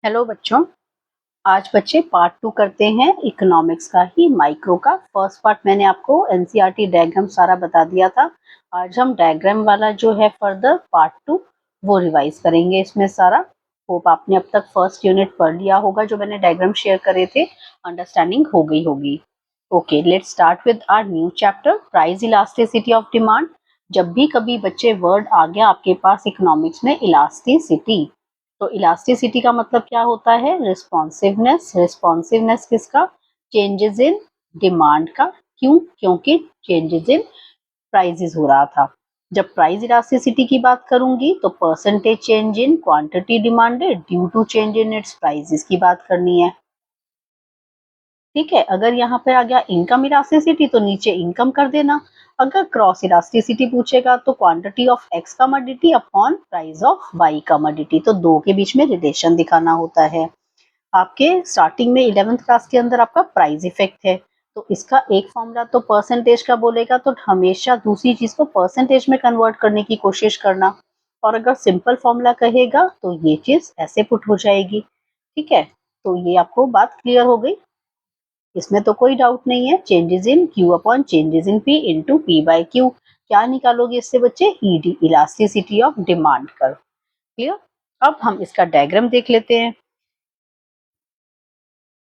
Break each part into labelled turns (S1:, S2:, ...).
S1: Hello बच्चों, आज बच्चे पार्ट 2 करते हैं इकोनॉमिक्स का ही माइक्रो का। फर्स्ट पार्ट मैंने आपको एनसीईआरटी डायग्राम सारा बता दिया था। आज हम डायग्राम वाला जो है फर्दर पार्ट 2 वो रिवाइज करेंगे इसमें सारा। होप आपने अब तक फर्स्ट यूनिट पढ़ लिया होगा, जो मैंने डायग्राम शेयर करे थे, अंडरस्टैंडिंग हो गई होगी। Okay, let's start with our new chapter, price elasticity of demand. जब भी कभी बच्चे वर्ड आ गया आपके पास इकोनॉमिक्स में इलास्टिसिटी, तो इलास्टिसिटी का मतलब क्या होता है? रिस्पॉन्सिवनेस। रिस्पॉन्सिवनेस किसका? चेंजेस इन डिमांड का। क्यों? क्योंकि चेंजेस इन प्राइसेस हो रहा था। जब प्राइस इलास्टिसिटी की बात करूंगी तो percentage change in quantity demanded due to change in its prices की बात करनी है। ठीक है, अगर यहाँ पे आ गया इनकम इलास्टिसिटी तो नीचे इनकम कर देना। अगर क्रॉस इलास्टिसिटी पूछेगा तो quantity of X commodity upon price of Y commodity, तो दो के बीच में रिलेशन दिखाना होता है। आपके स्टार्टिंग में 11th क्लास के अंदर आपका प्राइस इफेक्ट है, तो इसका एक फॉर्मूला तो परसेंटेज का बोलेगा, तो हमेशा दूसरी चीज को परसेंटेज में कन्वर्ट करने की कोशिश करना। और अगर सिंपल फॉर्मूला कहेगा तो ये चीज ऐसे पुट हो जाएगी। ठीक है, तो ये आपको बात क्लियर हो गई, इसमें तो कोई डाउट नहीं है। Changes in Q upon changes in P into P by Q. क्या निकालोगे इससे बच्चे? ईडी, इलास्टिसिटी ऑफ डिमांड कर। क्लियर? अब हम इसका डायग्राम देख लेते हैं।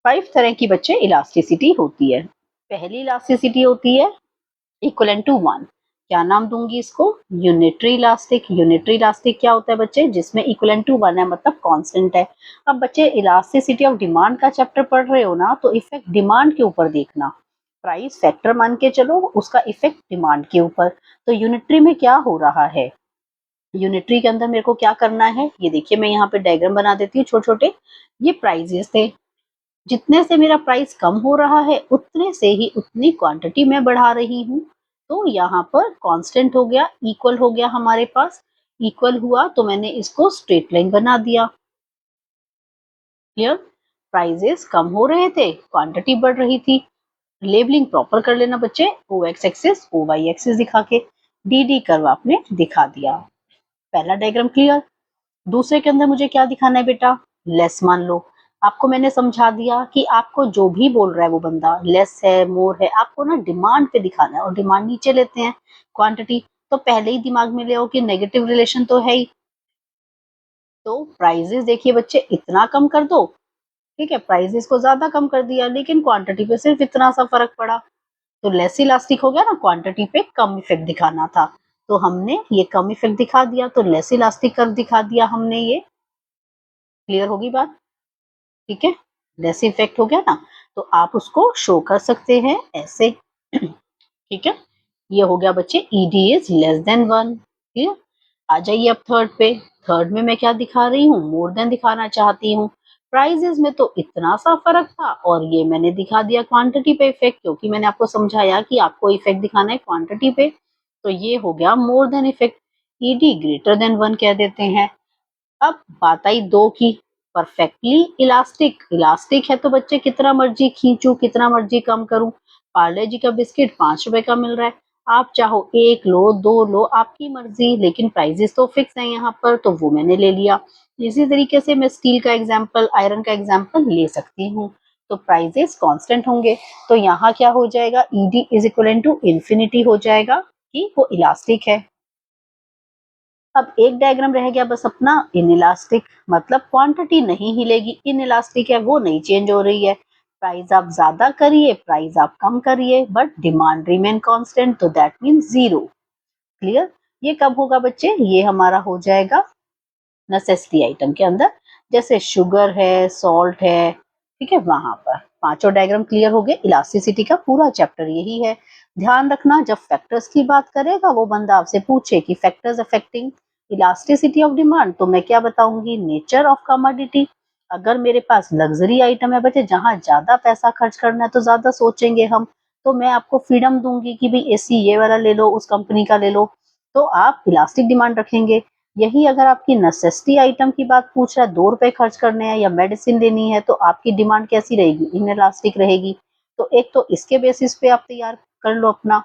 S1: 5 तरह की बच्चे इलास्टिसिटी होती है। पहली इलास्टिसिटी होती है इक्वलेंट टू 1। क्या नाम दूंगी इसको? Unitary elastic. यूनिटरी इलास्टिक क्या होता है बच्चे? जिसमें इक्वलेंट टू 1 है, मतलब कांस्टेंट है। अब बच्चे इलास्टिसिटी ऑफ डिमांड का चैप्टर पढ़ रहे हो ना, तो इफेक्ट डिमांड के ऊपर देखना। प्राइस फैक्टर मान के चलो, उसका इफेक्ट डिमांड के ऊपर। तो यूनिटरी में क्या हो रहा है? यूनिटरी के अंदर मेरे को क्या करना है, ये देखिए मैं यहाँ पे डायग्राम बना देती हूँ छोटे छोटे। ये प्राइजेस थे, जितने से मेरा प्राइस कम हो रहा है उतने से ही उतनी क्वांटिटी मैं बढ़ा रही हूँ। तो यहाँ पर कांस्टेंट हो गया, इक्वल हो गया हमारे पास। इक्वल हुआ तो मैंने इसको स्ट्रेट लाइन बना दिया। क्लियर? प्राइजेस कम हो रहे थे, क्वांटिटी बढ़ रही थी। लेबलिंग प्रॉपर कर लेना बच्चे, O X axis O Y axis दिखा के डी डी कर्व आपने दिखा दिया। पहला डायग्राम क्लियर। दूसरे के अंदर मुझे क्या दिखाना है बेटा? लेस मान लो। आपको मैंने समझा दिया कि आपको जो भी बोल रहा है वो बंदा, लेस है मोर है, आपको ना डिमांड पे दिखाना है, और डिमांड नीचे लेते हैं क्वांटिटी। तो पहले ही दिमाग में ले आओ कि नेगेटिव रिलेशन तो है ही। तो प्राइजेस देखिए बच्चे इतना कम कर दो, ठीक है, प्राइजेस को ज्यादा कम कर दिया लेकिन क्वांटिटी पे सिर्फ इतना सा फर्क पड़ा, तो लेस इलास्टिक हो गया ना, क्वांटिटी पे कम इफेक्ट दिखाना था। तो हमने ये कम इफेक्ट दिखा दिया, तो लेस इलास्टिक कर्व दिखा दिया हमने ये। क्लियर होगी बात? ठीक है, लेस इफेक्ट हो गया ना, तो आप उसको शो कर सकते हैं ऐसे। ठीक है, ये हो गया बच्चे ED is less than 1। Clear? आ जाइए अब थर्ड पे। थर्ड में मैं क्या दिखा रही हूँ? मोर देन दिखाना चाहती हूँ। प्राइजेस में तो इतना सा फर्क था, और ये मैंने दिखा दिया क्वांटिटी पे इफेक्ट, क्योंकि मैंने आपको समझाया कि आपको इफेक्ट दिखाना है क्वांटिटी पे। तो ये हो गया more than effect, ED greater than 1 कह देते हैं। अब बात आई दो की, परफेक्टली इलास्टिक। इलास्टिक है तो बच्चे कितना मर्जी खींचू, कितना मर्जी कम करूं। पार्ले जी का बिस्किट 5 रुपए का मिल रहा है, आप चाहो एक लो दो लो, आपकी मर्जी, लेकिन प्राइजेस तो फिक्स है यहाँ पर, तो वो मैंने ले लिया। इसी तरीके से मैं स्टील का एग्जाम्पल, आयरन का एग्जाम्पल ले सकती हूँ। तो प्राइजेस कांस्टेंट होंगे, तो यहाँ क्या हो जाएगा? ED is equal to infinity हो जाएगा कि वो इलास्टिक है। अब एक डायग्राम रह गया बस अपना इनइलास्टिक, मतलब क्वांटिटी नहीं हिलेगी, इनइलास्टिक है वो नहीं चेंज हो रही है। प्राइस आप ज्यादा करिए, प्राइस आप कम करिए, बट डिमांड रिमेन कांस्टेंट, तो दैट मीन्स जीरो। क्लियर? ये कब होगा बच्चे? ये हमारा हो जाएगा नेसेसिटी आइटम के अंदर, जैसे शुगर है, सॉल्ट है। ठीक है, वहां पर पांचों डायग्राम क्लियर हो गए। इलास्टिसिटी का पूरा चैप्टर यही है। ध्यान रखना, जब फैक्टर्स की बात करेगा वो बंदा आपसे पूछे कि factors affecting elasticity of demand, तो मैं क्या बताऊंगी? Nature of commodity. अगर मेरे पास लग्जरी आइटम है बच्चे, जहां ज्यादा पैसा खर्च करना है तो ज्यादा सोचेंगे हम, तो मैं आपको फ्रीडम दूंगी कि भाई एसी ये वाला ले लो, उस कंपनी का ले लो, तो आप इलास्टिक डिमांड रखेंगे। यही अगर आपकी नेसेसिटी आइटम की बात पूछ रहा है, 2 रुपए खर्च करने हैं या मेडिसिन लेनी है, तो आपकी डिमांड कैसी रहेगी? इनइलास्टिक रहेगी। तो एक तो इसके बेसिस पे आप तैयार कर लो अपना,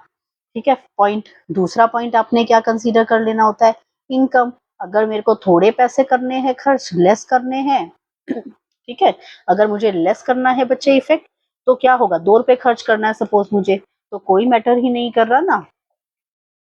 S1: ठीक है, पॉइंट। दूसरा पॉइंट आपने क्या कंसीडर कर लेना होता है? इनकम। अगर मेरे को थोड़े पैसे करने हैं खर्च, लेस करने हैं, ठीक है, अगर मुझे लेस करना है बच्चे इफेक्ट, तो क्या होगा, 2 रुपए खर्च करना है सपोज मुझे, तो कोई मैटर ही नहीं कर रहा ना,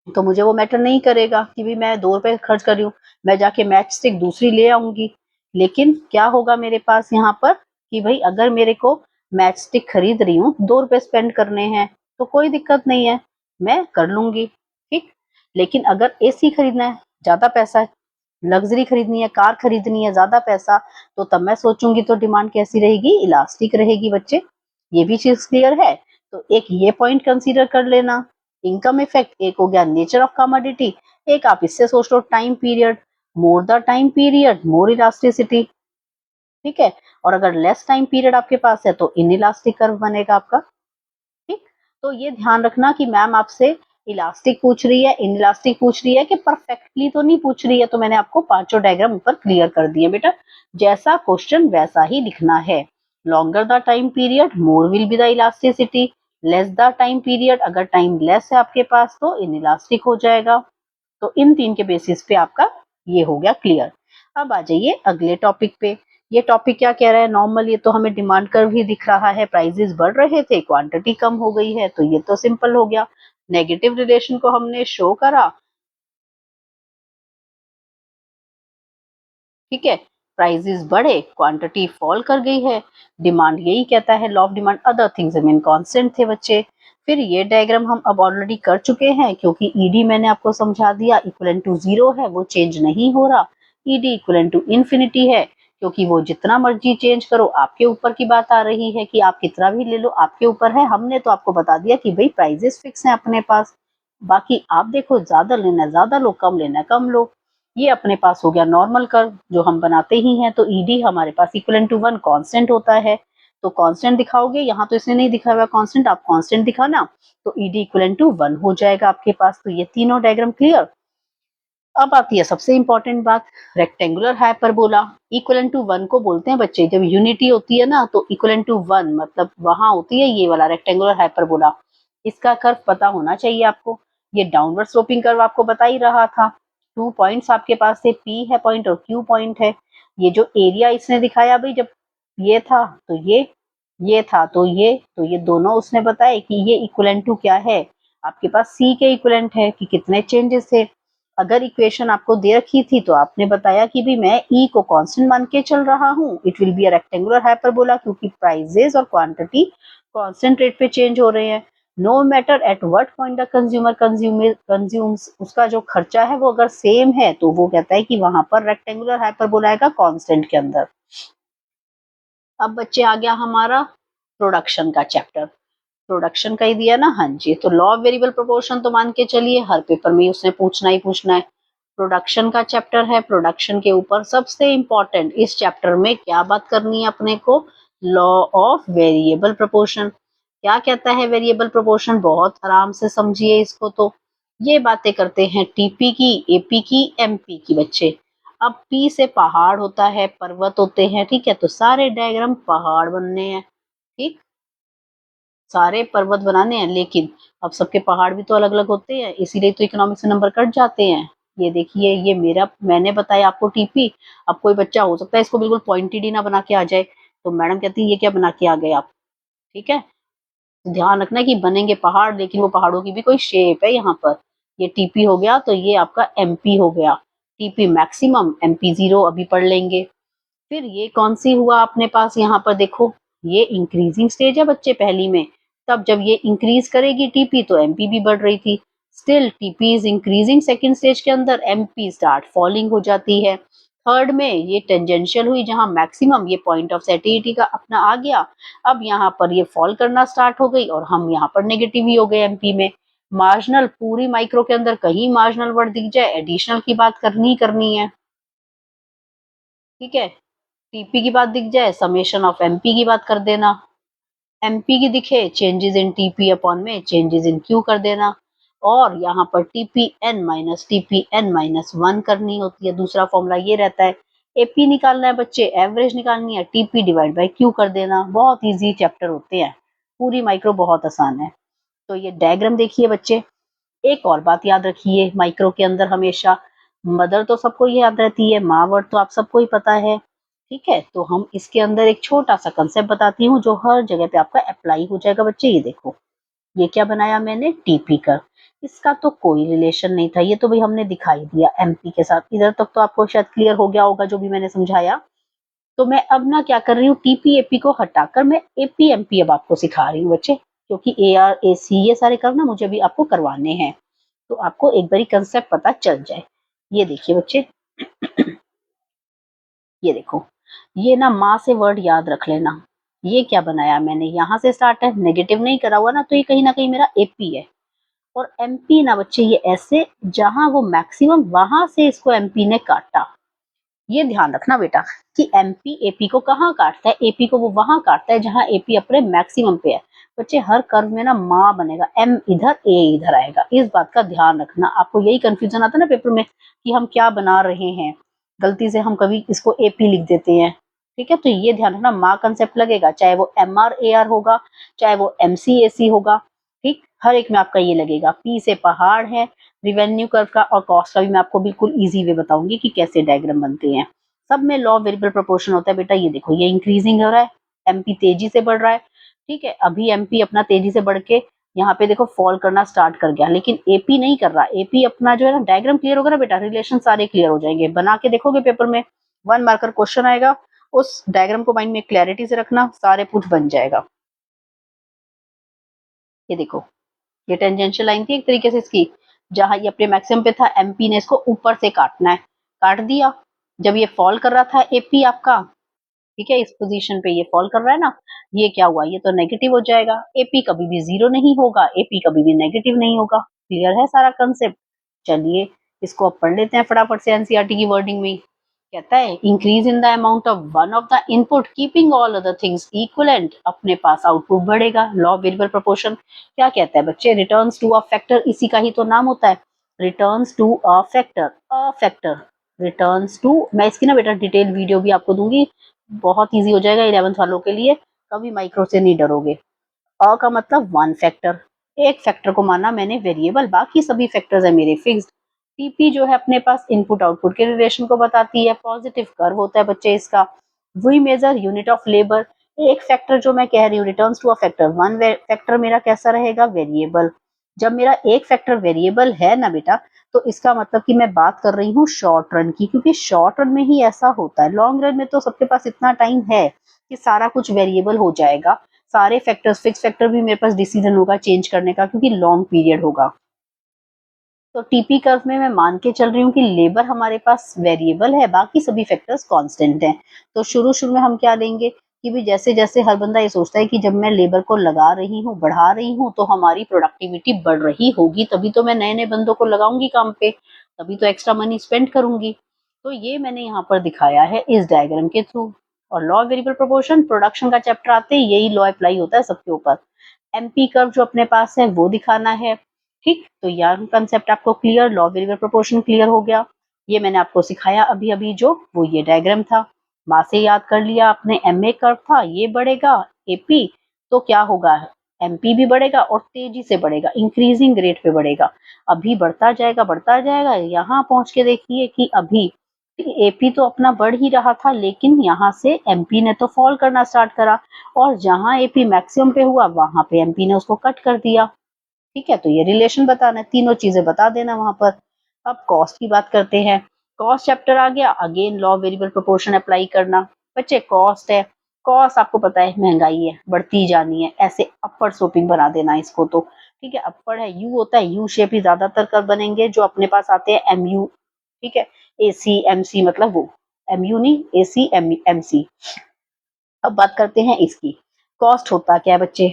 S1: तो मुझे वो मैटर नहीं करेगा कि भी मैं 2 रुपए खर्च कर रही हूँ, मैं जाके मैच स्टिक दूसरी ले आऊंगी। लेकिन क्या होगा मेरे पास यहाँ पर कि भाई अगर मेरे को मैच स्टिक खरीद रही हूँ, 2 रुपए स्पेंड करने हैं, तो कोई दिक्कत नहीं है, मैं कर लूंगी। ठीक, लेकिन अगर एसी खरीदना है, ज्यादा पैसा है, लग्जरी खरीदनी है, कार खरीदनी है, ज्यादा पैसा, तो तब मैं सोचूंगी तो डिमांड कैसी रहेगी, इलास्टिक रहेगी बच्चे। ये भी चीज क्लियर है। तो एक ये पॉइंट कंसीडर कर लेना। इनकम इफेक्ट एक हो गया, नेचर ऑफ कमोडिटी, एक आप इससे सोच लो time period, more the time period more elasticity. ठीक है, और अगर लेस टाइम पीरियड आपके पास है तो इन इलास्टिक कर्व बनेगा आपका। ठीक, तो ये ध्यान रखना कि मैम आपसे इलास्टिक पूछ रही है, इनइलास्टिक पूछ रही है, कि परफेक्टली तो नहीं पूछ रही है। तो मैंने आपको पांचों डायग्राम ऊपर क्लियर कर दिए बेटा, जैसा क्वेश्चन वैसा ही लिखना है। Longer the time period more will be the elasticity, less the time period, अगर टाइम लेस है आपके पास तो इनइलास्टिक हो जाएगा। तो इन 3 के बेसिस पे आपका ये हो गया क्लियर। अब आ जाइए अगले टॉपिक पे। ये टॉपिक क्या कह रहा है, नॉर्मल ये तो हमें डिमांड कर्व ही दिख रहा है, प्राइसेस बढ़ रहे थे, क्वांटिटी कम हो गई है, तो ये तो सिंपल हो गया। नेगेटिव रिलेशन को हमने शो करा। ठीक है, प्राइसेस बढ़े, क्वांटिटी फॉल कर गई है, डिमांड यही कहता है, law of demand, other things remain constant थे बच्चे। फिर ये डायग्राम हम अब ऑलरेडी कर चुके हैं, क्योंकि ईडी मैंने आपको समझा दिया इक्वलेंट टू 0 है, वो चेंज नहीं हो रहा। ईडी इक्वलेंट टू इंफिनिटी है, क्योंकि वो जितना मर्जी चेंज करो, आपके ऊपर की बात आ रही है कि आप कितना भी ले लो, आपके ऊपर है। हमने तो आपको बता दिया कि भाई प्राइजेस फिक्स हैं अपने पास, बाकी आप देखो, ज्यादा लेना है ज्यादा लो, कम लेना है कम लो। ये अपने पास हो गया नॉर्मल कर्व जो हम बनाते ही हैं। तो ईडी हमारे पास इक्वलेंट टू 1 कांस्टेंट होता है, तो कांस्टेंट दिखाओगे, यहाँ तो इसने नहीं दिखाया हुआ कांस्टेंट, आप कांस्टेंट दिखाना, तो ईडी इक्वलेंट टू 1 हो जाएगा आपके पास। तो ये तीनों डायग्राम क्लियर। अब आती है सबसे इंपॉर्टेंट बात, रेक्टेंगुलर हाइपरबोला। इक्वलेंट टू 1 को बोलते हैं बच्चे, जब यूनिटी होती है ना, तो इक्वलेंट टू 1 मतलब वहां होती है ये वाला रेक्टेंगुलर हाइपरबोला। इसका कर्व पता होना चाहिए आपको। ये डाउनवर्ड स्लोपिंग कर्व आपको बता ही रहा था। 2 पॉइंट्स आपके पास थे, पी है पॉइंट और क्यू पॉइंट है। ये जो एरिया इसने दिखाया भाई, जब ये था तो ये था तो ये दोनों उसने बताया कि ये इक्वलेंट टू क्या है, आपके पास सी के इक्वलेंट है, कि कितने चेंजेस थे। अगर इक्वेशन आपको दे रखी थी तो आपने बताया कि भी मैं ई को कांस्टेंट मान के चल रहा हूँ, it will be a rectangular hyperbola, क्योंकि प्राइजेस और क्वांटिटी कांस्टेंट रेट पे चेंज हो रहे हैं। No matter at what point the consumes, उसका जो खर्चा है वो अगर सेम है, तो वो कहता है कि वहां पर रेक्टेंगुलर हाइपरबोला आएगा कांस्टेंट के अंदर। अब बच्चे आ गया हमारा प्रोडक्शन का चैप्टर। प्रोडक्शन का ही दिया ना, हाँ जी। तो लॉ ऑफ वेरिएबल प्रोपोर्शन तो मान के चलिए हर पेपर में उसने पूछना ही पूछना है। प्रोडक्शन का चैप्टर है, प्रोडक्शन के ऊपर सबसे इंपॉर्टेंट इस चैप्टर में क्या बात करनी है अपने को, लॉ ऑफ वेरिएबल प्रोपोर्शन। क्या कहता है वेरिएबल प्रोपोर्शन, बहुत आराम से समझिए इसको। तो ये बातें करते हैं टीपी की, एपी की, एमपी की बच्चे। अब पी से पहाड़ होता है, पर्वत होते हैं, ठीक है, तो सारे डायग्राम पहाड़ बनने हैं। ठीक, सारे पर्वत बनाने हैं, लेकिन अब सबके पहाड़ भी तो अलग अलग होते हैं, इसीलिए तो इकोनॉमिक्स में नंबर कट जाते हैं। ये देखिए, ये मेरा मैंने बताया आपको टीपी। अब कोई बच्चा हो सकता है इसको बिल्कुल पॉइंटेड ही ना बना के आ जाए, तो मैडम कहती है ये क्या बना के आ गए आप। ठीक है, तो ध्यान रखना कि बनेंगे पहाड़, लेकिन वो पहाड़ों की भी कोई शेप है यहाँ पर। ये टीपी हो गया, तो ये आपका एमपी हो गया। टीपी मैक्सिमम, एमपी जीरो अभी पढ़ लेंगे। फिर ये कौन सी हुआ अपने पास, यहाँ पर देखो, ये इंक्रीजिंग स्टेज है बच्चे पहली में। तब जब ये इंक्रीज करेगी टीपी, तो एमपी भी बढ़ रही थी। Still TP is increasing, second stage के अंदर एमपी स्टार्ट फॉलिंग हो जाती है। थर्ड में ये टेंजेंशियल हुई, जहां मैक्सिमम ये पॉइंट ऑफ सेटिलिटी का अपना आ गया। अब यहाँ पर ये फॉल करना स्टार्ट हो गई, और हम यहाँ पर नेगेटिव ही हो गए एमपी में। मार्जिनल, पूरी माइक्रो के अंदर कहीं मार्जिनल वर्ड दिख जाए, एडिशनल की बात करनी ही करनी है। ठीक है, टीपी की बात दिख जाए, समेशन ऑफ एमपी की बात कर देना। एमपी की दिखे, चेंजेस इन टीपी अपॉन में चेंजेस इन क्यू कर देना। और यहाँ पर टीपी एन माइनस 1 करनी होती है। दूसरा फॉर्मूला ये रहता है, एपी निकालना है बच्चे, एवरेज निकालनी है, टीपी डिवाइड बाई क्यू कर देना। बहुत इजी चैप्टर होते हैं, पूरी माइक्रो बहुत आसान है। तो ये डायग्राम देखिए बच्चे। एक और बात याद रखिए, माइक्रो के अंदर हमेशा मदर तो सबको याद रहती है, माँ वर्ड तो आप सबको ही पता है। ठीक है, तो हम इसके अंदर एक छोटा सा कंसेप्ट बताती हूँ जो हर जगह पे आपका अप्लाई हो जाएगा बच्चे। ये देखो, ये क्या बनाया मैंने, टीपी कर्व। इसका तो कोई रिलेशन नहीं था, ये तो भाई हमने दिखाई दिया एमपी के साथ। इधर तक तो आपको शायद क्लियर हो गया होगा जो भी मैंने समझाया। तो मैं अब ना क्या कर रही हूँ, टीपी एपी को हटाकर मैं एपी एमपी अब आपको सिखा रही हूँ बच्चे, क्योंकि ए आर ए सी ये सारे कर्व ना मुझे अभी आपको करवाने हैं, तो आपको एक बारी कंसेप्ट पता चल जाए। ये देखिए बच्चे, ये देखो, ये ना माँ से वर्ड याद रख लेना। ये क्या बनाया मैंने, यहाँ से स्टार्ट है, नेगेटिव नहीं करा हुआ ना, तो ये कहीं ना कहीं मेरा एपी है। और एमपी ना बच्चे ये ऐसे, जहां वो मैक्सिमम वहां से इसको एमपी ने काटा। ये ध्यान रखना बेटा कि एमपी एपी को कहाँ काटता है, एपी को वो वहां काटता है जहां एपी अपने मैक्सिमम पे है। बच्चे हर कर्व में ना माँ बनेगा, एम इधर ए इधर आएगा, इस बात का ध्यान रखना। आपको यही कंफ्यूजन आता है ना पेपर में कि हम क्या बना रहे हैं, गलती से हम कभी इसको एपी लिख देते हैं। ठीक है, तो ये ध्यान रखना, माँ कंसेप्ट लगेगा, चाहे वो एम आर ए आर होगा, चाहे वो एम सी ए सी होगा। ठीक, हर एक में आपका ये लगेगा। पी से पहाड़ है, रिवेन्यू कर्व का और कॉस्ट का भी मैं आपको बिल्कुल इजी वे बताऊंगी कि कैसे डायग्राम बनते हैं। सब में लॉ वेरिएबल प्रोपोर्शन होता है बेटा। ये देखो, ये इंक्रीजिंग हो रहा है, एमपी तेजी से बढ़ रहा है। ठीक है, अभी एमपी अपना तेजी से बढ़ के यहाँ पे देखो फॉल करना स्टार्ट कर गया, लेकिन एपी नहीं कर रहा। एपी अपना जो है ना, डायग्राम क्लियर होगा ना बेटा, रिलेशन सारे क्लियर हो जाएंगे। बना के देखोगे पेपर में, 1 मार्कर क्वेश्चन आएगा, उस डायग्राम को माइंड में क्लैरिटी से रखना, सारे कुछ बन जाएगा। ये देखो, ये टेंजेंशियल लाइन थी एक तरीके से इसकी, जहां ये अपने मैक्सिमम पे था, एमपी ने इसको ऊपर से काटना है, काट दिया। जब ये फॉल कर रहा था एपी आपका, ठीक है, इस पोजीशन पे ये फॉल कर रहा है ना, ये क्या हुआ, ये तो नेगेटिव हो जाएगा। एपी कभी भी जीरो नहीं होगा, एपी कभी भी नेगेटिव नहीं होगा। क्लियर है सारा कंसेप्ट। चलिए, इसको अब पढ़ लेते हैं फटाफट से एनसीईआरटी की वर्डिंग में। कहता है, increase in the amount of one of the input keeping all other things equivalent, अपने पास आउटपुट बढ़ेगा। लॉ ऑफ वेरिएबल प्रोपोर्शन क्या कहता है बच्चे, रिटर्न्स टू अ फैक्टर, इसी का ही तो नाम होता है, returns to a factor returns to. मैं इसकी ना बेटा डिटेल वीडियो भी आपको दूंगी, बहुत इजी हो जाएगा 11th वालों के लिए, कभी माइक्रो से नहीं डरोगे। अ का मतलब वन फैक्टर, एक फैक्टर को माना मैंने वेरिएबल, बाकी सभी फैक्टर्स है मेरे फिक्स्ड। टीपी जो है अपने पास इनपुट आउटपुट के रिलेशन को बताती है, पॉजिटिव कर्व होता है बच्चे इसका। We measure unit of labour, एक फैक्टर जो मैं कह रही हूँ returns to a factor, one factor मेरा कैसा रहेगा, वेरिएबल। जब मेरा एक फैक्टर वेरिएबल है ना बेटा, तो इसका मतलब कि मैं बात कर रही हूँ शॉर्ट रन की, क्योंकि शॉर्ट रन में ही ऐसा होता है। लॉन्ग रन में तो सबके पास इतना टाइम है कि सारा कुछ वेरिएबल हो जाएगा, सारे फैक्टर्स, फिक्स फैक्टर भी मेरे पास डिसीजन होगा चेंज करने का, क्योंकि लॉन्ग पीरियड होगा। तो टीपी कर्व में मैं मान के चल रही हूँ कि लेबर हमारे पास वेरिएबल है, बाकी सभी फैक्टर्स कांस्टेंट हैं। तो शुरू शुरू में हम क्या लेंगे कि भी जैसे जैसे हर बंदा ये सोचता है कि जब मैं लेबर को लगा रही हूँ, बढ़ा रही हूँ, तो हमारी प्रोडक्टिविटी बढ़ रही होगी, तभी तो मैं नए नए बंदों को लगाऊंगी काम पे, तभी तो एक्स्ट्रा मनी स्पेंड करूंगी। तो ये मैंने यहाँ पर दिखाया है इस डायग्राम के थ्रू। और लॉ वेरिएबल प्रोपोर्शन प्रोडक्शन का चैप्टर आते ही यही लॉ अप्लाई होता है सबके ऊपर। एमपी कर्व जो अपने पास है वो दिखाना है। ठीक, तो यार कंसेप्ट आपको clear, law variable proportion clear हो गया। ये मैंने आपको सिखाया अभी अभी, जो वो ये डायग्राम था, माँ से याद कर लिया आपने। एमए कर्व था, ये बढ़ेगा एपी, तो क्या होगा, एमपी भी बढ़ेगा और तेजी से बढ़ेगा, इंक्रीजिंग रेट पे बढ़ेगा। अभी बढ़ता जाएगा बढ़ता जाएगा, यहाँ पहुंच के देखिए कि अभी एपी तो अपना बढ़ ही रहा था, लेकिन यहाँ से एमपी ने तो फॉल करना स्टार्ट करा, और जहां एपी मैक्सिमम पे हुआ वहां पे एमपी ने उसको कट कर दिया। ठीक है, तो ये रिलेशन बताना है, तीनों चीजें बता देना वहां पर। अब कॉस्ट की बात करते हैं, कॉस्ट चैप्टर आ गया, again law variable proportion apply करना। बच्चे कॉस्ट है, कॉस्ट आपको पता है महंगाई है, बढ़ती जानी है, ऐसे अपर स्लोपिंग बना देना इसको तो। ठीक है, अपर है, यू होता है, यू शेप ही ज्यादातर कर बनेंगे जो अपने पास आते हैं, एम यू। ठीक है, ए सी एम सी मतलब वो, एम यू नहीं, ए सी एम सी। अब बात करते हैं इसकी, कॉस्ट होता क्या है बच्चे,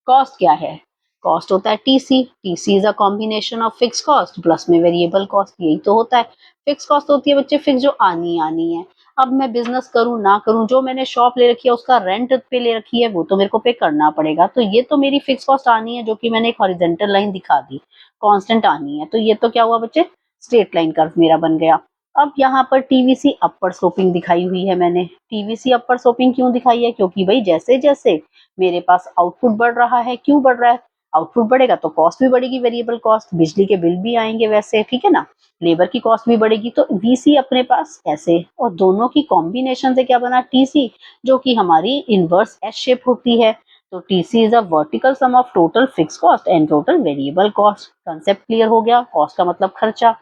S1: कॉस्ट क्या है, कॉस्ट होता है TC. TC is a combination of fix cost plus में वेरिएबल कॉस्ट, यही तो होता है। फिक्स कॉस्ट होती है बच्चे फिक्स, जो आनी आनी है। अब मैं बिजनेस करूं ना करूं, जो मैंने शॉप ले रखी है उसका रेंट पे ले रखी है, वो तो मेरे को पे करना पड़ेगा। तो ये तो मेरी फिक्स कॉस्ट आनी है, जो कि मैंने एक हॉरिजॉन्टल लाइन दिखा दी, कांस्टेंट आनी है। तो ये तो क्या हुआ बच्चे, स्ट्रेट लाइन कर्व मेरा बन गया। अब यहाँ पर टीवीसी अपर स्लोपिंग दिखाई हुई है मैंने। टीवीसी अपर स्लोपिंग क्यों दिखाई है, क्योंकि भाई जैसे जैसे मेरे पास आउटपुट बढ़ रहा है, क्यों बढ़ रहा है, आउटपुट बढ़ेगा तो कॉस्ट भी बढ़ेगी, वेरिएबल कॉस्ट, बिजली के बिल भी आएंगे वैसे, ठीक है ना, लेबर की कॉस्ट भी बढ़ेगी, तो वीसी अपने पास ऐसे, और दोनों की कॉम्बिनेशन से क्या बना, टीसी, जो कि हमारी इनवर्स एस शेप होती है। तो TC is a vertical sum of total fix cost and total variable cost. Concept clear हो गया, कॉस्ट का मतलब खर्चा।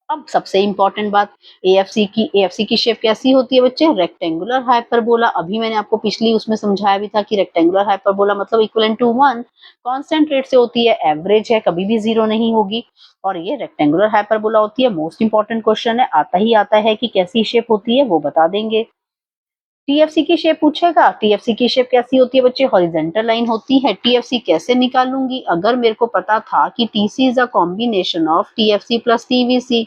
S1: अब सबसे इंपॉर्टेंट बात, एएफसी की शेप कैसी होती है बच्चे, रेक्टेंगुलर हाइपरबोला। अभी मैंने आपको पिछली उसमें समझाया भी था कि रेक्टेंगुलर हाइपरबोला मतलब इक्विवेलेंट टू 1, कांस्टेंट रेट से होती है, एवरेज है, कभी भी जीरो नहीं होगी, और ये रेक्टेंगुलर हाइपरबोला होती है। मोस्ट इंपॉर्टेंट क्वेश्चन है, आता ही आता है कि कैसी शेप होती है वो बता देंगे। टीएफसी की शेप पूछेगा, टीएफसी की शेप कैसी होती है बच्चे, हॉरिजॉन्टल लाइन होती है। टीएफसी कैसे निकालूंगी, अगर मेरे को पता था कि TC is a combination of TFC plus TVC,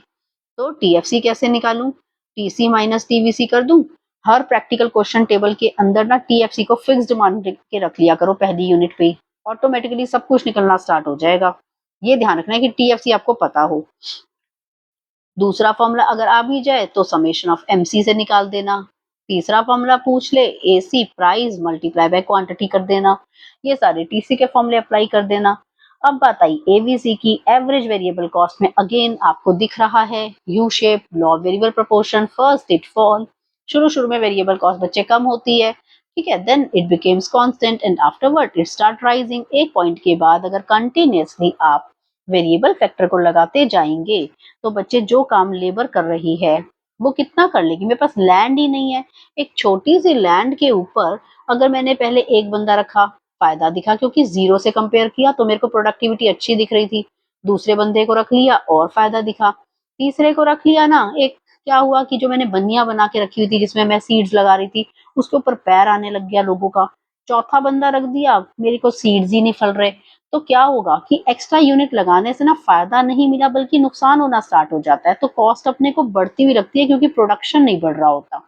S1: तो टीएफसी कैसे निकालूं, टीसी माइनस टीवीसी कर दूं। हर प्रैक्टिकल क्वेश्चन टेबल के अंदर ना टीएफसी को फिक्स्ड मान के रख लिया करो पहली यूनिट पे, ऑटोमेटिकली सब कुछ निकलना स्टार्ट हो जाएगा। ये ध्यान रखना है कि टीएफसी आपको पता हो। दूसरा फॉर्मूला अगर आ भी जाए तो समेशन ऑफ एमसी से निकाल देना। तीसरा फॉर्मूला पूछ ले, AC price multiply by quantity कर देना। ये सारे टीसी के फॉर्मूले अप्लाई कर देना। अब बात आई एवीसी की, एवरेज वेरिएबल कॉस्ट में अगेन आपको दिख रहा है U shape, law variable proportion, first it fall, शुरू शुरू में वेरिएबल कॉस्ट बच्चे कम होती है, ठीक है, then it becomes constant and afterward it start rising. एक पॉइंट के बाद अगर कंटिन्यूअसली आप वेरिएबल फैक्टर को लगाते जाएंगे तो बच्चे जो काम लेबर कर रही है वो कितना कर लेगी, मेरे पास लैंड ही नहीं है। एक छोटी सी लैंड के ऊपर अगर मैंने पहले एक बंदा रखा, फायदा दिखा क्योंकि जीरो से कंपेयर किया तो मेरे को प्रोडक्टिविटी अच्छी दिख रही थी, दूसरे बंदे को रख लिया और फायदा दिखा, तीसरे को रख लिया ना, एक क्या हुआ कि जो मैंने बनिया बना के रखी हुई थी जिसमें मैं सीड्स लगा रही थी उसके ऊपर पैर आने लग गया लोगों का, चौथा बंदा रख दिया, मेरे को सीड्स ही नहीं फल रहे। तो क्या होगा कि एक्स्ट्रा यूनिट लगाने से ना फायदा नहीं मिला बल्कि नुकसान होना स्टार्ट हो जाता है, तो कॉस्ट अपने को बढ़ती हुई रखती है क्योंकि प्रोडक्शन नहीं बढ़ रहा होता।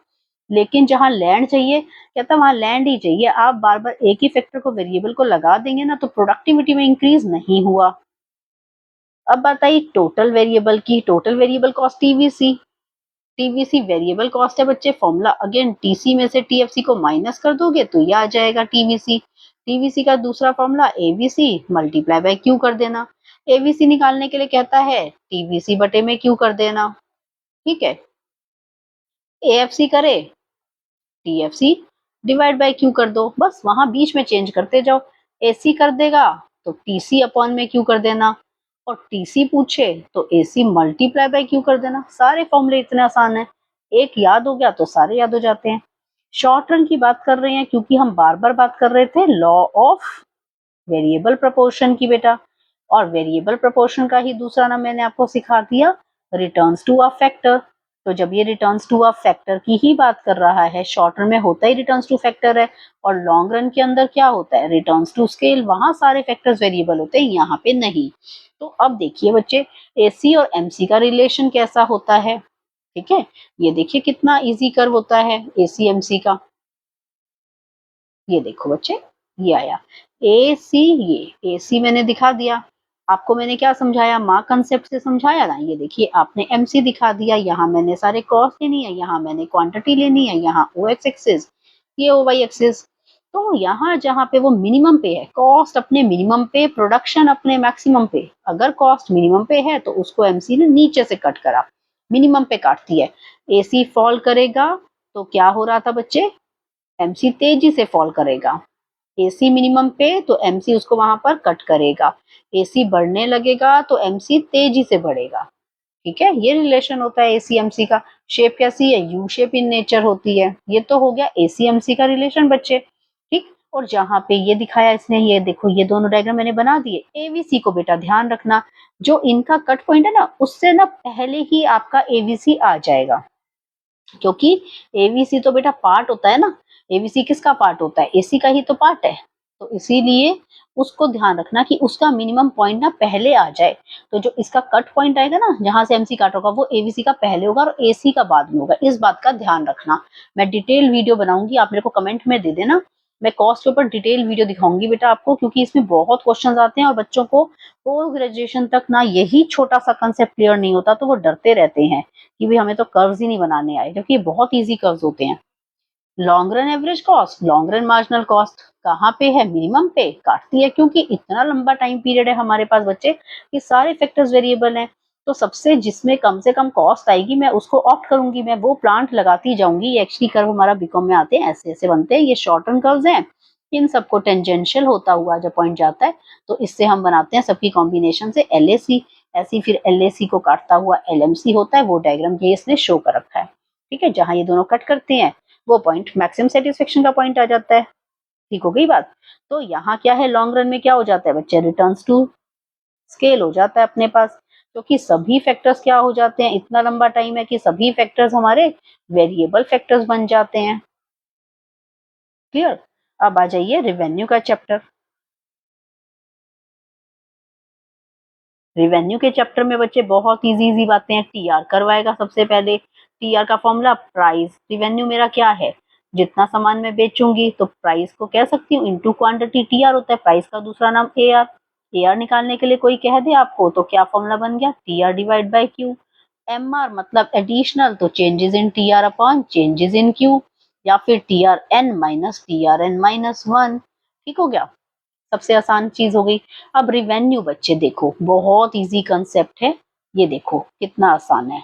S1: लेकिन जहां लैंड चाहिए, कहता वहां लैंड ही चाहिए, आप बार बार एक ही फैक्टर को वेरिएबल को लगा देंगे ना तो प्रोडक्टिविटी में इंक्रीज नहीं हुआ। अब बताइए टोटल वेरिएबल की, total variable cost TVC, TVC variable cost है बच्चे, फॉर्मूला अगेन टीसी में से टीएफसी को माइनस कर दोगे तो ये आ जाएगा टीवीसी। टीवीसी का दूसरा formula AVC multiply by Q कर देना। एवीसी निकालने के लिए कहता है टीवीसी बटे में क्यू कर देना, ठीक है। एएफसी करे टीएफसी डिवाइड बाय क्यू कर दो, बस वहां बीच में चेंज करते जाओ। एसी कर देगा तो टीसी अपॉन में क्यू कर देना, और टीसी पूछे तो एसी मल्टीप्लाई बाय क्यू कर देना। सारे फॉर्मूले इतने आसान है, एक याद हो गया तो सारे याद हो जाते हैं। शॉर्ट रन की बात कर रहे हैं क्योंकि हम बार बार बात कर रहे थे लॉ ऑफ वेरिएबल प्रपोर्शन की बेटा, और वेरिएबल प्रपोर्शन का ही दूसरा नाम मैंने आपको सिखा दिया, रिटर्न्स टू अ फैक्टर। तो जब ये रिटर्न्स टू अ फैक्टर की ही बात कर रहा है, शॉर्ट रन में होता ही रिटर्न्स टू फैक्टर है, और लॉन्ग रन के अंदर क्या होता है, रिटर्न्स टू स्केल, वहां सारे फैक्टर्स वेरिएबल होते हैं, यहाँ पे नहीं। तो अब देखिए बच्चे एसी और एमसी का रिलेशन कैसा होता है, ठीक है, ये देखिए कितना इजी कर्व होता है एसी एमसी का। ये देखो बच्चे, ये आया ए सी, ये ए सी मैंने दिखा दिया, आपको मैंने क्या समझाया, माँ कंसेप्ट से समझाया ना। ये देखिए आपने एमसी दिखा दिया, यहाँ मैंने सारे कॉस्ट लेनी है, यहाँ मैंने क्वांटिटी लेनी है, यहाँ ओ एक्स एक्सिस, ये ओ वाई एक्सिस। तो यहाँ जहाँ पे वो मिनिमम पे है, कॉस्ट अपने मिनिमम पे, प्रोडक्शन अपने मैक्सिमम पे, अगर कॉस्ट मिनिमम पे है तो उसको एमसी ने नीचे से कट करा, मिनिमम पे काटती है। एसी फॉल करेगा तो क्या हो रहा था बच्चे, एमसी तेजी से फॉल करेगा, एसी मिनिमम पे तो एमसी उसको वहां पर कट करेगा, एसी बढ़ने लगेगा तो एमसी तेजी से बढ़ेगा, ठीक है, ये रिलेशन होता है एसी एमसी का। शेप कैसी है, यू शेप इन नेचर होती है। ये तो हो गया एसी एमसी का रिलेशन बच्चे, ठीक। और जहां पे ये दिखाया इसने, ये देखो ये दोनों डायग्राम मैंने बना दिए, एवीसी को बेटा ध्यान रखना, जो इनका कट पॉइंट है ना उससे ना पहले ही आपका एवीसी आ जाएगा, क्योंकि एवीसी तो बेटा पार्ट होता है ना, एवीसी किसका पार्ट होता है, एसी का ही तो पार्ट है, तो इसीलिए उसको ध्यान रखना कि उसका मिनिमम पॉइंट ना पहले आ जाए। तो जो इसका कट पॉइंट आएगा ना जहां से एमसी काट होगा वो एवीसी का पहले होगा और एसी का बाद में होगा, इस बात का ध्यान रखना। मैं डिटेल वीडियो बनाऊंगी, आप मेरे को कमेंट में दे देना, मैं कॉस्ट के ऊपर डिटेल वीडियो दिखाऊंगी बेटा आपको, क्योंकि इसमें बहुत क्वेश्चंस आते हैं और बच्चों को पोस्ट ग्रेजुएशन तक ना यही छोटा सा कंसेप्ट क्लियर नहीं होता तो वो डरते रहते हैं कि भाई हमें तो कर्व्स ही नहीं बनाने आए, क्योंकि ये बहुत इजी कर्व्स होते हैं। Long run average cost, long run marginal cost कहाँ पे है, मिनिमम पे काटती है, क्योंकि इतना लंबा टाइम पीरियड है हमारे पास बच्चे, ये सारे फैक्टर्स वेरिएबल हैं। तो सबसे जिसमें कम से कम कॉस्ट आएगी मैं उसको ऑप्ट करूंगी, मैं वो प्लांट लगाती जाऊंगी। ये एक्चुअली कर्व हमारा बीकॉम में आते हैं, ऐसे ऐसे बनते हैं, ये शॉर्ट टर्म कर्व्स हैं। इन सबको टेंजेंशियल होता हुआ जब पॉइंट जाता है तो इससे हम बनाते हैं सबकी कॉम्बिनेशन से LAC, ऐसी फिर LAC को काटता हुआ LMC होता है। वो डायग्राम ये इसने शो कर रखा है, ठीक है। जहां ये दोनों कट करते हैं वो पॉइंट मैक्सिमम सेटिस्फेक्शन का पॉइंट आ जाता है। ठीक हो गई बात। तो यहाँ क्या है, लॉन्ग रन में क्या हो जाता है बच्चे, रिटर्न्स टू स्केल हो जाता है अपने पास, क्योंकि सभी फैक्टर्स क्या हो जाते हैं, इतना लंबा टाइम है कि सभी फैक्टर्स हमारे वेरिएबल फैक्टर्स बन जाते हैं। क्लियर। अब आ जाइए रिवेन्यू का चैप्टर। रिवेन्यू के चैप्टर में बच्चे बहुत इजी इजी बातें हैं। टीआर करवाएगा सबसे पहले। टीआर का फॉर्मूला प्राइस, रिवेन्यू मेरा क्या है, जितना सामान मैं बेचूंगी तो प्राइस को कह सकती हूँ इनटू क्वांटिटी, टीआर होता है प्राइस का दूसरा नाम एआर। एआर निकालने के लिए कोई कह दे आपको तो क्या फॉर्मूला बन गया, TR divide by Q. MR मतलब एडिशनल, तो changes in TR upon changes in Q, या फिर TR N minus TR N minus one. ठीक हो गया, सबसे आसान चीज हो गई। अब रिवेन्यू बच्चे देखो बहुत इजी कंसेप्ट है, ये देखो कितना आसान है,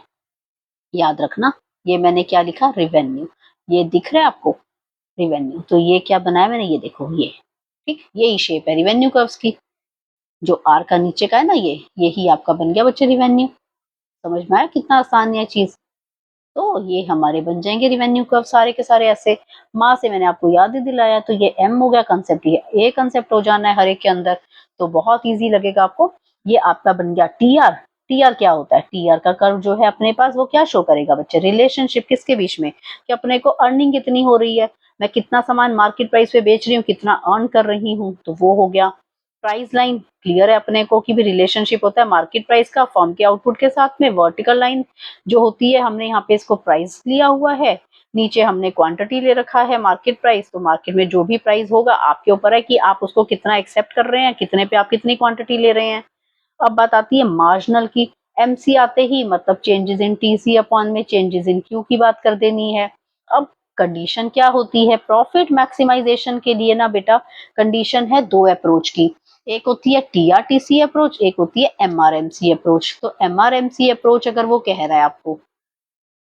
S1: याद रखना। ये मैंने क्या लिखा, रिवेन्यू, ये दिख रहा है आपको रिवेन्यू, तो ये क्या बनाया मैंने, ये देखो ये, ठीक, यही शेप है रिवेन्यू कर्व्स की, जो आर का नीचे का है ना, ये यही आपका बन गया बच्चे रिवेन्यू। समझ में आया कितना आसान है चीज। तो ये हमारे बन जाएंगे रिवेन्यू कर्व सारे के सारे ऐसे। माँ से मैंने आपको याद ही दिलाया, तो ये एम हो गया कंसेप्ट, ये ए कंसेप्ट हो जाना है हर एक के अंदर, तो बहुत इजी लगेगा आपको। ये आपका बन गया टीआर। टीआर क्या होता है, टीआर का कर्व जो है अपने पास वो क्या शो करेगा बच्चे, रिलेशनशिप किसके बीच में, कि अपने को अर्निंग कितनी हो रही है, मैं कितना सामान मार्केट प्राइस पे बेच रही हूँ, कितना अर्न कर रही हूँ, तो वो हो गया। प्राइस लाइन क्लियर है अपने को कि भी रिलेशनशिप होता है मार्केट प्राइस का फॉर्म के आउटपुट के साथ में। वर्टिकल लाइन जो होती है, हमने यहाँ पे इसको प्राइस लिया हुआ है, नीचे हमने क्वांटिटी ले रखा है मार्केट प्राइस, तो मार्केट में जो भी प्राइस होगा आपके ऊपर है कि आप उसको कितना एक्सेप्ट कर रहे हैं, कितने पे आप कितनी क्वांटिटी ले रहे हैं। अब बात आती है मार्जिनल की। एमसी आते ही मतलब चेंजेस इन टीसी अपॉन में चेंजेस इन क्यू की बात कर देनी है। अब कंडीशन क्या होती है प्रॉफिट मैक्सिमाइजेशन के लिए ना बेटा, कंडीशन है दो अप्रोच की, एक होती है टीआरटीसी अप्रोच, एक होती है एमआरएमसी अप्रोच। तो एमआरएमसी अप्रोच अगर वो कह रहा है आपको,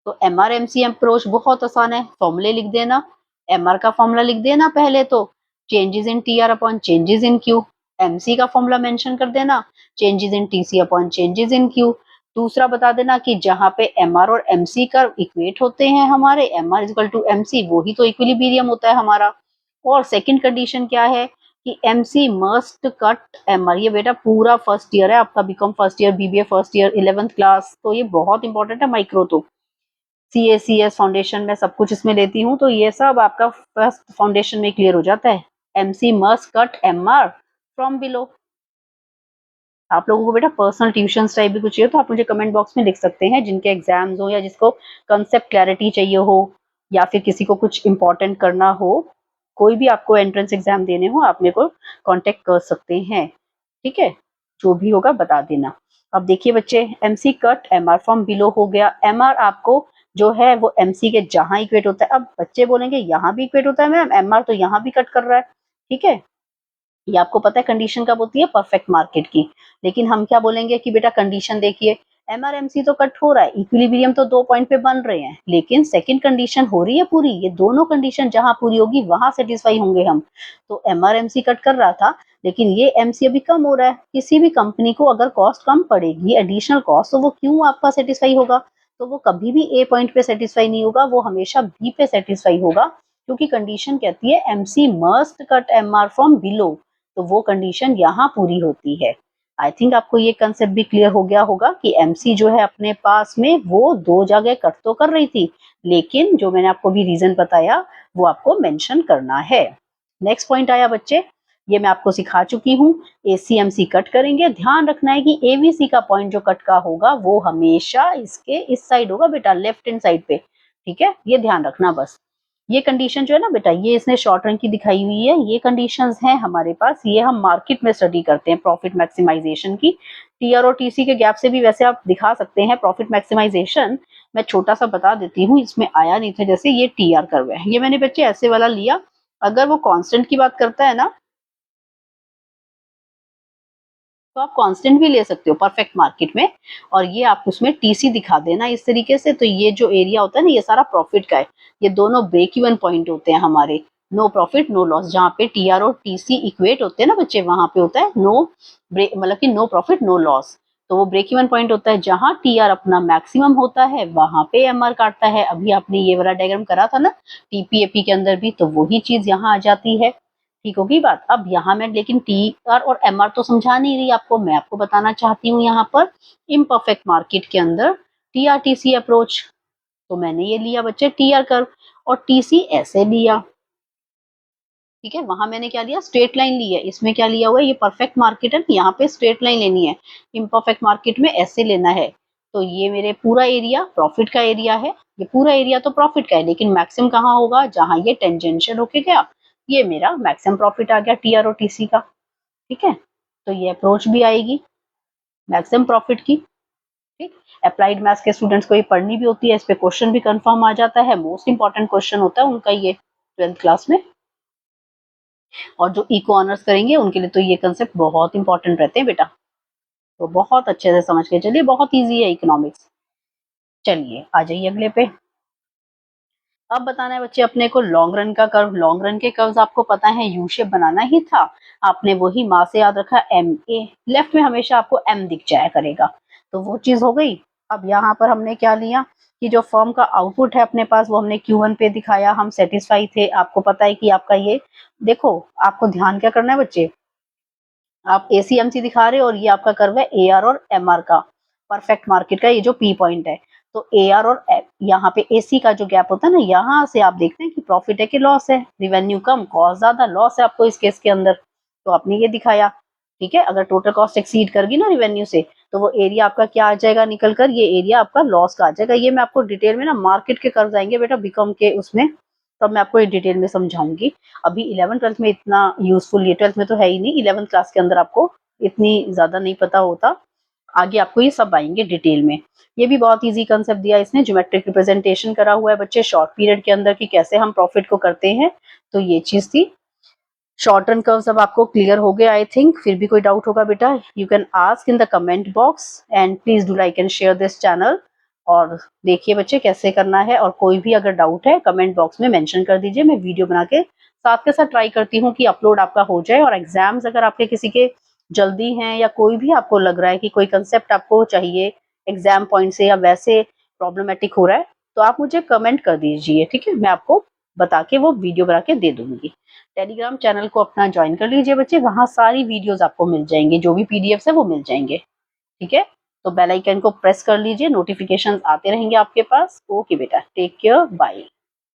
S1: तो एमआरएमसी अप्रोच बहुत आसान है, फॉर्मूले लिख देना। एमआर का फॉर्मूला लिख देना पहले तो, changes in TR upon changes in Q. MC का फॉर्मूला मेंशन कर देना, changes in TC upon changes in Q. दूसरा बता देना कि जहां पे एमआर और एमसी कर्व इक्वेट होते हैं हमारे, एमआर इक्वल टू एमसी, वो ही तो इक्विलिब्रियम होता है हमारा। और सेकंड कंडीशन क्या है कि एमसी मस्ट कट एमआर। ये बेटा पूरा फर्स्ट ईयर है आपका, BCom first year, BBA first year, 11th class, तो ये बहुत इंपॉर्टेंट है माइक्रो, तो CACS फाउंडेशन में सब कुछ इसमें लेती हूँ, तो ये सब आपका फर्स्ट फाउंडेशन में क्लियर हो जाता है। MC must cut MR from below. आप लोगों को बेटा पर्सनल ट्यूशन टाइप भी कुछ चाहिए तो आप मुझे कमेंट बॉक्स में लिख सकते हैं, जिनके एग्जाम्स हो या जिसको कंसेप्ट क्लैरिटी चाहिए हो, या फिर किसी को कुछ इंपॉर्टेंट करना हो, कोई भी आपको एंट्रेंस एग्जाम देने हो आप मेरे को कांटेक्ट कर सकते हैं, ठीक है। जो भी होगा बता देना। अब देखिए बच्चे, MC cut MR from below हो गया। MR आपको जो है वो MC के जहां इक्वेट होता है। अब बच्चे बोलेंगे यहाँ भी इक्वेट होता है मैम, MR तो यहाँ भी कट कर रहा है, ठीक है। ये आपको पता है कंडीशन कब होती है, परफेक्ट मार्केट की। लेकिन हम क्या बोलेंगे कि बेटा कंडीशन देखिए, एमआरएमसी तो कट हो रहा है, इक्विलिब्रियम तो 2 पॉइंट पे बन रहे हैं, लेकिन सेकंड कंडीशन हो रही है पूरी। ये दोनों कंडीशन जहां पूरी होगी वहां सेटिस्फाई होंगे हम। तो एमआरएमसी कट कर रहा था, लेकिन ये एमसी अभी कम हो रहा है। किसी भी कंपनी को अगर कॉस्ट कम पड़ेगी, एडिशनल कॉस्ट, तो वो क्यों आपका सेटिस्फाई होगा, तो वो कभी भी ए पॉइंट पे सेटिस्फाई नहीं होगा, वो हमेशा बी पे सेटिस्फाई होगा, क्योंकि कंडीशन कहती है MC must cut MR from below, तो वो कंडीशन यहाँ पूरी होती है। आई थिंक आपको ये कंसेप्ट भी क्लियर हो गया होगा कि एमसी जो है अपने पास में वो दो जगह कट तो कर रही थी, लेकिन जो मैंने आपको भी रीजन बताया वो आपको मेंशन करना है। नेक्स्ट पॉइंट आया बच्चे, ये मैं आपको सिखा चुकी हूँ। एसीएमसी कट करेंगे, ध्यान रखना है कि एवीसी का पॉइंट जो कट का होगा वो हमेशा इसके इस साइड होगा बेटा, लेफ्ट हैंड साइड पे, ठीक है, ये ध्यान रखना बस। ये कंडीशन जो है ना बेटा, ये इसने शॉर्ट रन की दिखाई हुई है, ये कंडीशंस हैं हमारे पास, ये हम मार्केट में स्टडी करते हैं प्रॉफिट मैक्सिमाइजेशन की। टीआर और टीसी के गैप से भी वैसे आप दिखा सकते हैं प्रॉफिट मैक्सिमाइजेशन, मैं छोटा सा बता देती हूँ, इसमें आया नहीं था, जैसे ये TR कर्व है, ये मैंने बच्चे ऐसे वाला लिया। अगर वो कांस्टेंट की बात करता है ना, तो आप कांस्टेंट भी ले सकते हो परफेक्ट मार्केट में, और ये आप उसमें TC दिखा देना इस तरीके से। तो ये जो एरिया होता है ना, ये सारा प्रॉफिट का है, ये दोनों ब्रेक इवन पॉइंट होते हैं हमारे, नो प्रॉफिट नो लॉस। जहाँ पे TR और TC इक्वेट होते हैं ना बच्चे, वहां पे होता है नो ब्रेक, मतलब कि नो प्रॉफिट नो लॉस। तो वो ब्रेक इवन पॉइंट होता है जहां TR अपना मैक्सिमम होता है, वहां पे MR काटता है। अभी आपने ये वाला डायग्राम करा था ना TPAP के अंदर भी, तो वही चीज यहाँ आ जाती है। ठीक होगी बात। अब यहाँ मैं लेकिन TR और MR तो समझा नहीं रही आपको, मैं आपको बताना चाहती हूँ यहाँ पर इम्परफेक्ट मार्केट के अंदर TRTC अप्रोच। तो मैंने ये लिया बच्चे TR कर्व, और TC ऐसे लिया। ठीक है, वहां मैंने क्या लिया, स्ट्रेट लाइन ली है। इसमें क्या लिया हुआ है, ये परफेक्ट मार्केट है, यहाँ पे स्ट्रेट लाइन लेनी है। इम्परफेक्ट मार्केट में ऐसे लेना है। तो ये मेरे पूरा एरिया प्रॉफिट का एरिया है, ये पूरा एरिया तो प्रॉफिट का है, लेकिन मैक्सिमम कहाँ होगा, जहां ये टेंजेंशियल होके गया, ये मेरा मैक्सिमम प्रॉफिट आ गया TR और TC का। ठीक है, तो ये अप्रोच भी आएगी मैक्सिमम प्रॉफिट की। ठीक, अप्लाइड मैथ्स के स्टूडेंट्स को ये पढ़नी भी होती है, इस पे क्वेश्चन भी कंफर्म आ जाता है, मोस्ट इंपॉर्टेंट क्वेश्चन होता है उनका ये 12th क्लास में। और जो इको ऑनर्स करेंगे उनके लिए तो ये कंसेप्ट बहुत इंपॉर्टेंट रहते हैं बेटा, तो बहुत अच्छे से समझ के चलिए, बहुत ईजी है इकोनॉमिक्स। चलिए आ जाइए अगले पे। अब बताना है बच्चे अपने को लॉन्ग रन का कर्व। लॉन्ग रन के कर्व्स आपको पता है यू शेप बनाना ही था, आपने वही माँ से याद रखा MA, लेफ्ट में हमेशा आपको M दिख जाया करेगा, तो वो चीज हो गई। अब यहाँ पर हमने क्या लिया कि जो फर्म का आउटपुट है अपने पास, वो हमने Q1 पे दिखाया, हम सेटिस्फाई थे। आपको पता है कि आपका ये देखो, आपको ध्यान क्या करना है बच्चे, आप ACMC दिखा रहे हो और ये आपका कर्व है AR और MR का, परफेक्ट मार्केट का ये जो P पॉइंट है। तो AR और यहाँ पे AC का जो गैप होता है ना, यहाँ से आप देखते हैं कि प्रॉफिट है कि लॉस है, रिवेन्यू कम कॉस्ट ज्यादा, लॉस है आपको इस केस के अंदर, तो आपने ये दिखाया। ठीक है, अगर टोटल कॉस्ट एक्सीड कर गई ना रिवेन्यू से, तो वो एरिया आपका क्या आ जाएगा निकल कर, ये एरिया आपका लॉस का आ जाएगा। ये मैं आपको डिटेल में ना, मार्केट के कर्व आएंगे बेटा बीकॉम के उसमें, तब मैं आपको ये डिटेल में समझाऊंगी। अभी 11th-12th में इतना यूजफुल, ये 12th में तो है ही नहीं, 11th क्लास के अंदर आपको इतनी ज्यादा नहीं पता होता, आगे आपको ये सब आएंगे डिटेल में। ये भी बहुत इजी कंसेप्ट दिया इसने, ज्योमेट्रिक रिप्रेजेंटेशन करा हुआ है बच्चे शॉर्ट पीरियड के अंदर कि कैसे हम प्रॉफिट को करते हैं, तो ये चीज थी। शॉर्ट रन कर्व्स अब आपको क्लियर हो गए आई थिंक। फिर भी कोई डाउट होगा बेटा, you can ask in the comment box, and please do like and share this channel. और देखिए बच्चे कैसे करना है, और कोई भी अगर डाउट है कमेंट बॉक्स में मेंशन कर दीजिए, मैं वीडियो बना के साथ ट्राई करती हूँ कि अपलोड आपका हो जाए। और एग्जाम्स अगर आपके किसी के जल्दी हैं, या कोई भी आपको लग रहा है कि कोई कंसेप्ट आपको चाहिए एग्जाम पॉइंट से, या वैसे प्रॉब्लमेटिक हो रहा है, तो आप मुझे कमेंट कर दीजिए। ठीक है, मैं आपको बता के वो वीडियो बना के दे दूंगी। टेलीग्राम चैनल को अपना ज्वाइन कर लीजिए बच्चे, वहां सारी वीडियोस आपको मिल जाएंगे, जो भी पीडीएफ है वो मिल जाएंगे। ठीक है, तो बेल आइकन को प्रेस कर लीजिए, नोटिफिकेशंस आते रहेंगे आपके पास। ओके बेटा, टेक केयर, बाय।